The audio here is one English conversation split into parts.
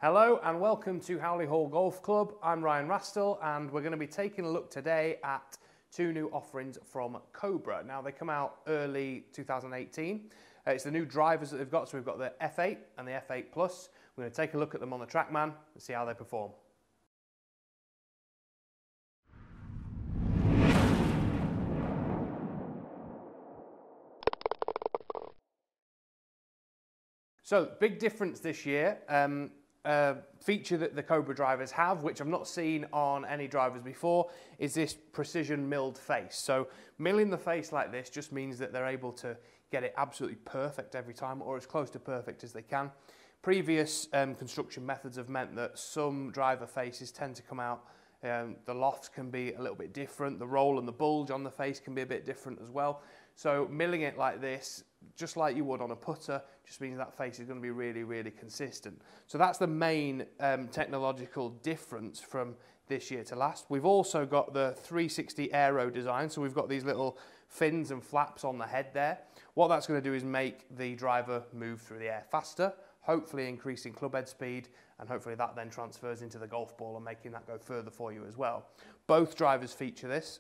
Hello and welcome to Howley Hall Golf Club. I'm Ryan Rastall and we're going to be taking a look today at two new offerings from Cobra. Now they come out early 2018. It's the new drivers that they've got, so we've got the F8 and the F8 Plus. We're going to take a look at them on the Trackman and see how they perform. So, big difference this year. Feature that the Cobra drivers have, which I've not seen on any drivers before, is this precision milled face. So milling the face like this just means that they're able to get it absolutely perfect every time, or as close to perfect as they can. Previous construction methods have meant that some driver faces tend to come out, the lofts can be a little bit different, the roll and the bulge on the face can be a bit different as well. So milling it like this, just like you would on a putter, just means that face is going to be really, really consistent. So that's the main technological difference from this year to last. We've also got the 360 aero design, so we've got these little fins and flaps on the head there. What that's going to do is make the driver move through the air faster, hopefully increasing club head speed, and hopefully that then transfers into the golf ball and making that go further for you as well. Both drivers feature this.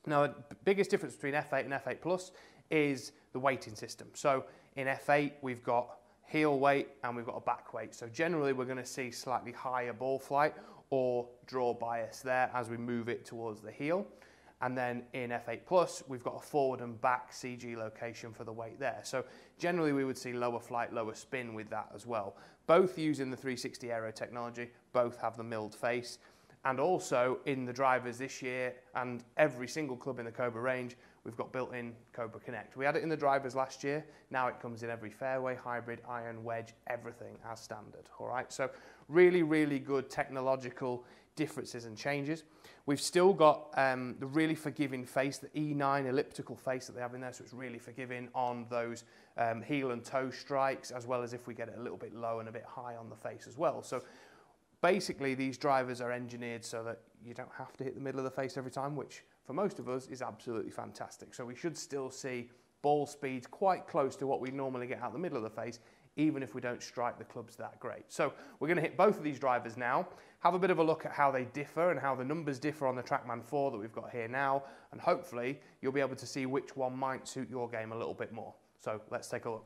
Now, the biggest difference between F8 and F8 Plus is the weighting system. So in F8, we've got heel weight and we've got a back weight. So generally, we're going to see slightly higher ball flight or draw bias there as we move it towards the heel. And then in F8 Plus, we've got a forward and back CG location for the weight there. So generally, we would see lower flight, lower spin with that as well. Both using the 360 aero technology, both have the milled face. And also in the drivers this year and every single club in the Cobra range, we've got built-in Cobra Connect. We had it in the drivers last year. Now it comes in every fairway, hybrid, iron, wedge, everything as standard. All right. So really, really good technological differences and changes. We've still got the really forgiving face, the E9 elliptical face that they have in there. So it's really forgiving on those heel and toe strikes, as well as if we get it a little bit low and a bit high on the face as well. So basically, these drivers are engineered so that you don't have to hit the middle of the face every time, which for most of us is absolutely fantastic. So we should still see ball speeds quite close to what we normally get out the middle of the face, even if we don't strike the clubs that great. So we're going to hit both of these drivers now, have a bit of a look at how they differ and how the numbers differ on the Trackman 4 that we've got here now, and hopefully you'll be able to see which one might suit your game a little bit more. So let's take a look.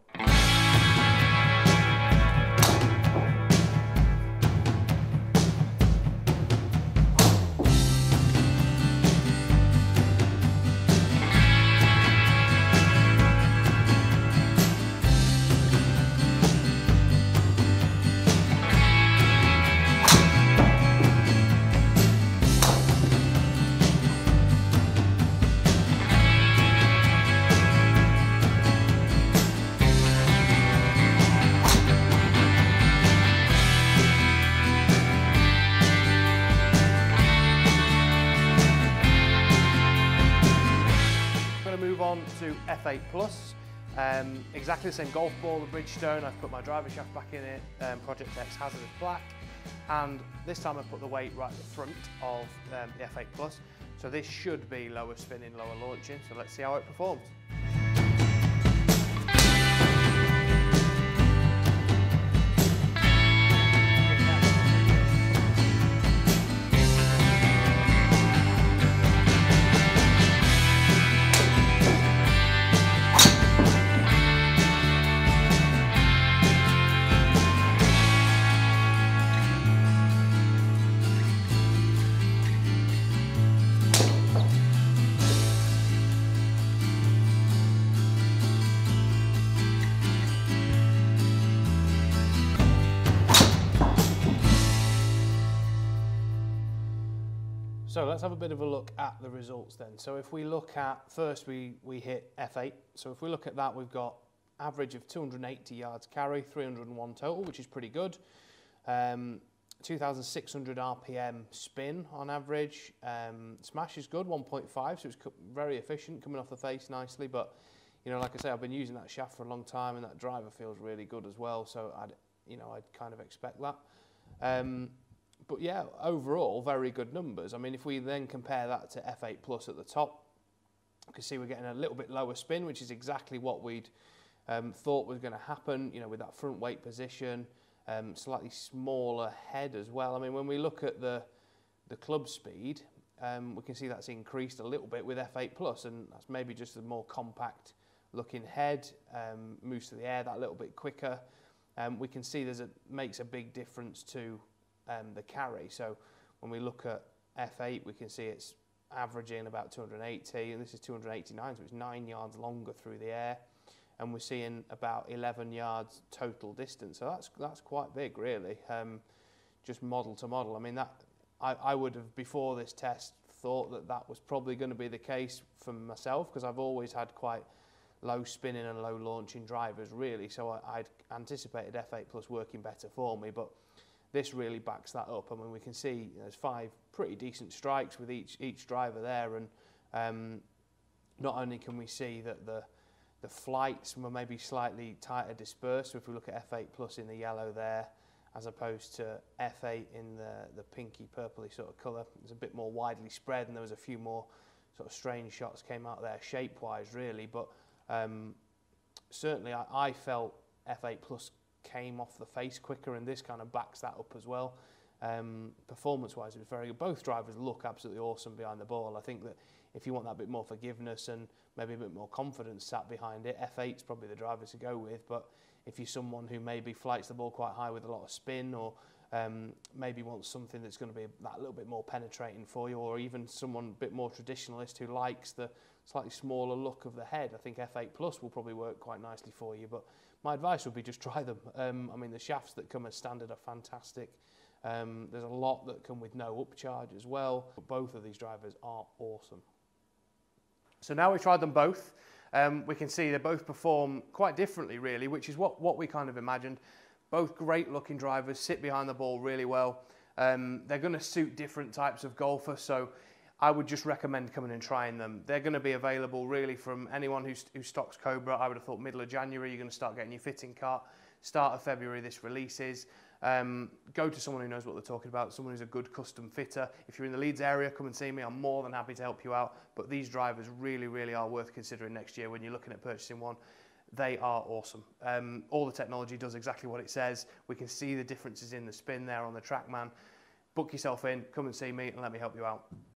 On to F8 Plus, exactly the same golf ball, the Bridgestone. I've put my driver shaft back in it, Project X Hazardous Black, and this time I put the weight right at the front of the F8 Plus. So this should be lower spinning, lower launching, so let's see how it performs. So let's have a bit of a look at the results then. So if we look at, first we hit F8. So if we look at that, we've got average of 280 yards carry, 301 total, which is pretty good. 2,600 RPM spin on average. Smash is good, 1.5, so it's very efficient, coming off the face nicely. But, you know, like I say, I've been using that shaft for a long time and that driver feels really good as well. So I'd kind of expect that. But yeah, overall, very good numbers. I mean, if we then compare that to F8 Plus at the top, you can see we're getting a little bit lower spin, which is exactly what we'd thought was going to happen, you know, with that front weight position. slightly smaller head as well. I mean, when we look at the club speed, we can see that's increased a little bit with F8 Plus, and that's maybe just a more compact looking head, moves to the air that little bit quicker. We can see makes a big difference to the carry. So when we look at F8, we can see it's averaging about 280, and this is 289, so it's 9 yards longer through the air, and we're seeing about 11 yards total distance. So that's quite big, really, just model to model. I mean, I would have, before this test, thought that was probably going to be the case for myself, because I've always had quite low spinning and low launching drivers, really, so I'd anticipated F8 Plus working better for me, but this really backs that up. I mean, we can see there's 5 pretty decent strikes with each driver there, and not only can we see that the flights were maybe slightly tighter dispersed, so if we look at F8 Plus in the yellow there, as opposed to F8 in the pinky purpley sort of colour, it's a bit more widely spread, and there was a few more sort of strange shots came out there shape-wise, really, but certainly I felt F8 Plus came off the face quicker, and this kind of backs that up as well. Performance-wise, it was very good. Both drivers look absolutely awesome behind the ball. I think that if you want that bit more forgiveness and maybe a bit more confidence sat behind it, F8's probably the driver to go with. But if you're someone who maybe flights the ball quite high with a lot of spin, or maybe wants something that's going to be that little bit more penetrating for you, or even someone a bit more traditionalist who likes the slightly smaller look of the head, I think F8 Plus will probably work quite nicely for you. But my advice would be just try them. I mean, the shafts that come as standard are fantastic. There's a lot that come with no upcharge as well, but both of these drivers are awesome. So now we've tried them both. We can see they both perform quite differently, really, which is what we kind of imagined. Both great looking drivers, sit behind the ball really well. They're going to suit different types of golfer, so I would just recommend coming and trying them. They're going to be available really from anyone who stocks Cobra. I would have thought middle of January you're going to start getting your fitting cart. Start of February this releases. Go to someone who knows what they're talking about, someone who's a good custom fitter. If you're in the Leeds area, come and see me. I'm more than happy to help you out. But these drivers really, really are worth considering next year when you're looking at purchasing one. They are awesome. All the technology does exactly what it says. We can see the differences in the spin there on the Trackman. Book yourself in, come and see me, and let me help you out.